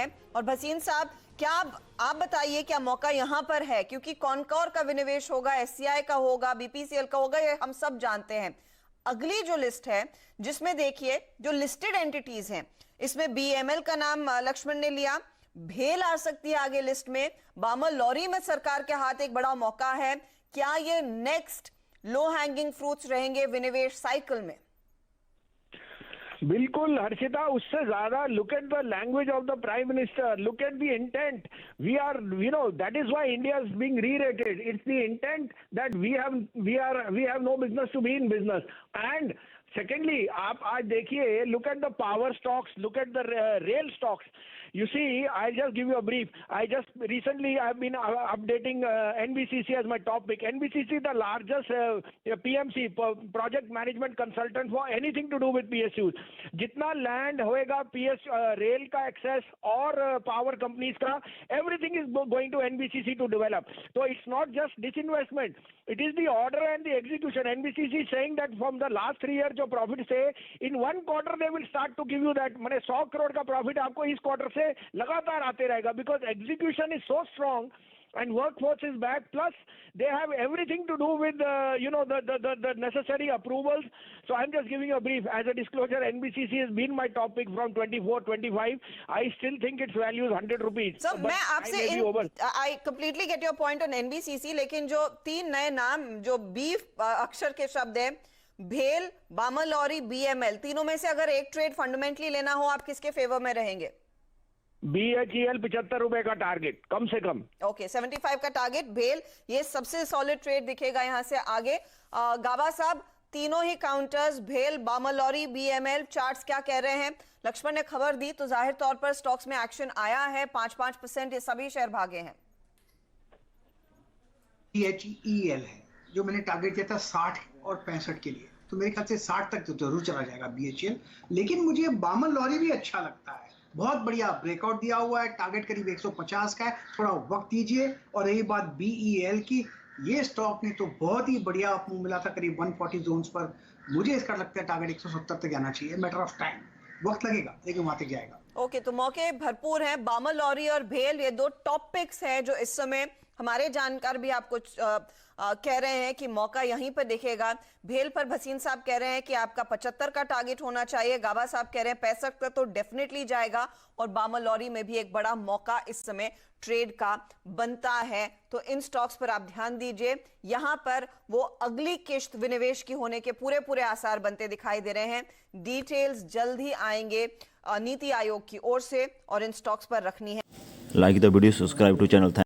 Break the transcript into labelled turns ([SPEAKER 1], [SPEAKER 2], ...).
[SPEAKER 1] हैं। और भसीन साहब, क्या आप बताइए, क्या मौका यहाँ पर है? क्योंकि कॉनकॉर का विनिवेश होगा, एससीआई का होगा, बीपीसीएल का होगा, ये हम सब जानते हैं। अगली जो लिस्ट है, जिसमें देखिए जो लिस्टेड एंटिटीज हैं, इसमें बीएमएल का नाम लक्ष्मण ने लिया, भेल आ सकती है आगे लिस्ट में, बामल लॉरी में सरकार के हाथ एक बड़ा मौका है। क्या ये नेक्स्ट लो हैंगिंग फ्रूट्स रहेंगे विनिवेश साइकिल में?
[SPEAKER 2] बिल्कुल हर्षिता, उससे ज्यादा look at the language of the prime minister, look at the intent. We are, that is why India is being re-rated. It's the intent that we have no business to be in business. And secondly, आप आज देखिए, look at the power stocks, look at the rail stocks. You see, I'll just give you a brief. Recently I've been updating NBCC as my top pick. NBCC, the largest PMC, project management consultant for anything to do with PSUs. जितना land होएगा rail का access और power companies का, everything is going to NBCC to develop. So it's not just disinvestment. It is the order and the execution. NBCC is saying that from the last 3 years जो profit से in 1 quarter they will start to give you that. माने 100 करोड़ का profit आपको इस quarter से लगातार आते रहेगा, because execution is so strong and workforce is back, plus they have everything to do with the necessary approvals. So I'm just giving you a brief. As a disclosure, NBCC has been my top pick from 24-25. I still think its value is 100 rupees.
[SPEAKER 1] So मैं आपसे I completely get your point on NBCC, लेकिन जो 3 नए नाम जो beef अक्षर के शब्द हैं, भेल, बामल लॉरी, बीएमएल, तीनों में से अगर एक ट्रेड फंडामेंटली लेना हो, आप किसके फेवर में रहेंगे?
[SPEAKER 2] BHEL 75 रुपए का टारगेट कम से कम.
[SPEAKER 1] ओके, 75 का टारगेट. भेल, ये सबसे सॉलिड ट्रेड दिखेगा यहां से आगे. गाबा साहब, तीनों ही काउंटर्स, भेल, बामल लॉरी, बीएमएल, चार्ट्स क्या कह रहे हैं? लक्ष्मण ने खबर दी तो जाहिर तौर पर स्टॉक्स में एक्शन आया है, 5-5% ये सभी शेयर भागे हैं.
[SPEAKER 3] BHEL है जो मैंने टारगेट किया था 60 और 65 के लिए, तो मेरे ख्याल से 60 तक तो जरूर चला जाएगा BHEL. लेकिन मुझे बामल लॉरी भी अच्छा लगता है, बहुत बढ़िया ब्रेकआउट दिया हुआ है, टारगेट करीब 150 का है, थोड़ा वक्त दीजिए. और रही बात BEL की, ये स्टॉक ने तो बहुत ही बढ़िया मूव मिला था करीब 140 जोन्स पर. मुझे इसका लगता है टारगेट 170 तक जाना चाहिए. मैटर ऑफ टाइम, वक्त लगेगा लेकिन वहां तक जाएगा.
[SPEAKER 1] ओके, तो मौके भरपूर हैं. बामल लॉरी और भेल, ये 2 टॉप पिक्स हैं जो इस समय हमारे जानकार भी आपको कह रहे हैं कि मौका यहीं पर दिखेगा. भेल पर भसीन साहब कह रहे हैं कि आपका 75 का टारगेट होना चाहिए. गाबा साहब कह रहे हैं 65 का तो डेफिनेटली जाएगा. और बामल लॉरी में भी एक बड़ा मौका इस समय ट्रेड का बनता है. तो इन स्टॉक्स पर आप ध्यान दीजिए. यहां पर वो अगली किश्त विनिवेश की होने के पूरे आसार बनते दिखाई दे रहे हैं. डिटेल्स जल्द ही आएंगे नीति आयोग की ओर से, और इन स्टॉक्स पर रखनी है.
[SPEAKER 4] Like the video, subscribe to channel.